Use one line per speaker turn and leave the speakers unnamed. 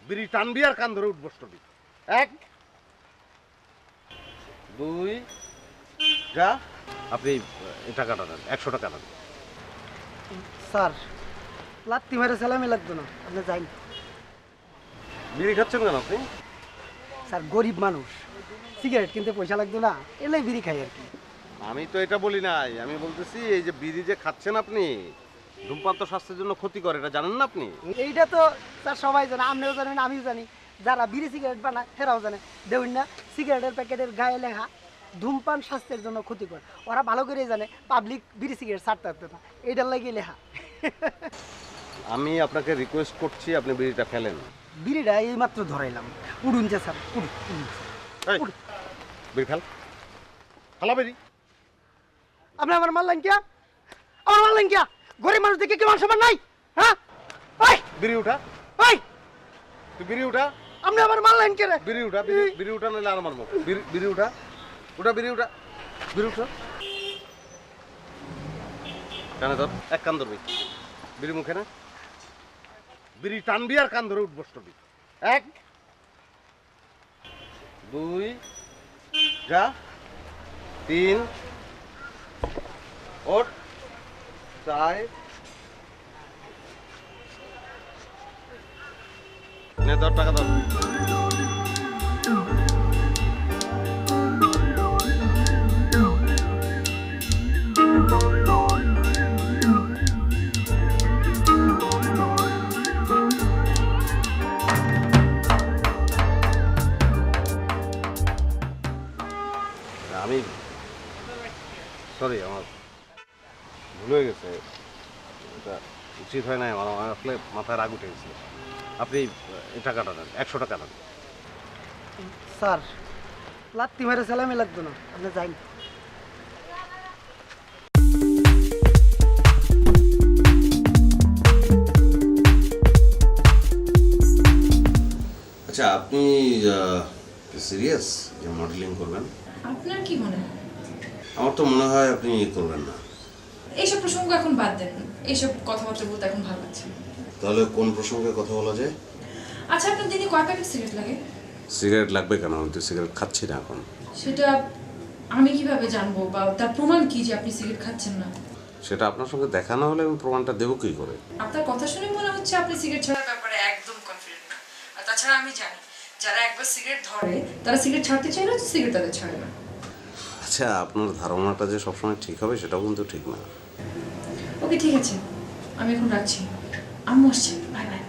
বিড়ি টানবি আর কান ধরে উঠবসবি। 1 2 যা। আপনি এই টাকাটা দেন, 100 টাকা দেন।
স্যার লাত্তি মেরে সালামি লাগতো না, আপনি যাই।
বিড়ি খাচ্ছেন কেন আপনি?
স্যার গরিব মানুষ, সিগারেট কিনতে পয়সা লাগতো না, এলাই বিড়ি খাই আর কি।
আমি তো এটা বলি নাই, আমি বলতেছি এই যে বিড়ি যে খাচ্ছেন আপনি, ধূমপান তো স্বাস্থ্যের জন্য ক্ষতিকর, এটা জানেন না আপনি?
এইটা তো স্যার সবাই জানে, আপনিও জানেন আমিও জানি, যারা বিড়ি সিগারেট বানায় সেরাও জানে। দেখুন না সিগারেটের প্যাকেটের গায়ে লেখা ধূমপান স্বাস্থ্যের জন্য ক্ষতিকর। ওরা ভালো করেই জানে পাবলিক বিড়ি সিগারেট ছাড়তে পারতো না, এইটার লাগিয়ে লেখা।
আমি আপনাকে রিকোয়েস্ট করছি আপনি বিড়িটা ফেলেন।
বিড়িটা এই মাত্র ধরাইলাম, উড়ুন যে স্যার, উড়ুন উড়ুন।
এই, বিড়ি ফেল, ফালা বিড়ি।
আপনি আমার মারলেন কিয়া? আমার মারলেন কিয়া? গরিব মানুষ দেখে কি মান সম্মান নাই? হ্যাঁ ওই
বিড়ি উঠা,
ওই
তুই বিড়ি উঠা।
আপনি আমার মারলেন কে রে?
বিড়ি উঠা, বিড়ি উঠা নাহলে আর মারবো। বিড়ি উঠা, উঠা বিড়ি উঠা, বিড়ি উঠা। কানে ধর, এক কান ধরবি, বিড়ি মুখে না। বিড়ি টানবি আর কান ধরে উঠবসবি। 1 2 যা। 3 ওঠ। 4 নে ধর, টাকা ধর। আমি সরি, আমার ভুল হয়ে গেছে, এটা উচিত হয় নাই আমার। আসলে মাথায় রাগ উঠে গেছে। আপনি এই টাকাটা দেন, 100 টাকা দেন।
স্যার লাত্তি মেরে সালামি লাগতো না, আপনি যাই।
আচ্ছা, আপনি সিরিয়াস যে মডেলিং করবেন?
আপনার কি মনে হয়?
আমার তো মনে হয় আপনি করবেন না।
এইসব প্রসঙ্গ এখন বাদ দেন, এইসব কথাবার্তা বলতে এখন ভালো লাগছে না।
তাহলে কোন প্রসঙ্গে কথা বলা যায়?
আচ্ছা, আপনার দিনে কয় প্যাকেট সিগারেট লাগে?
সিগারেট লাগবে কেন? আমি তো সিগারেট খাচ্ছি না এখন।
সেটা আমি কিভাবে জানবো, বা তার প্রমাণ কি যে আপনি সিগারেট খাচ্ছেন না?
সেটা আপনার সঙ্গে দেখা না হলে আমি প্রমাণটা দেবো কী করে?
আপনার কথা শুনে মনে হচ্ছে আপনি সিগারেট ছাড়ার ব্যাপারে একদম কনফিডেন্ট না। আর তাছাড়া আমি জানি যারা একবার সিগারেট ধরে তারা সিগারেট ছাড়তে চায় না, সিগারেট তাদের ছাড়ে না।
আচ্ছা, আপনার ধারণাটা যে সবসময় ঠিক হবে সেটাও কিন্তু ঠিক না।
ওকে ঠিক আছে, আমি এখন রাখছি, আম্মু আসছে, বাই বাই।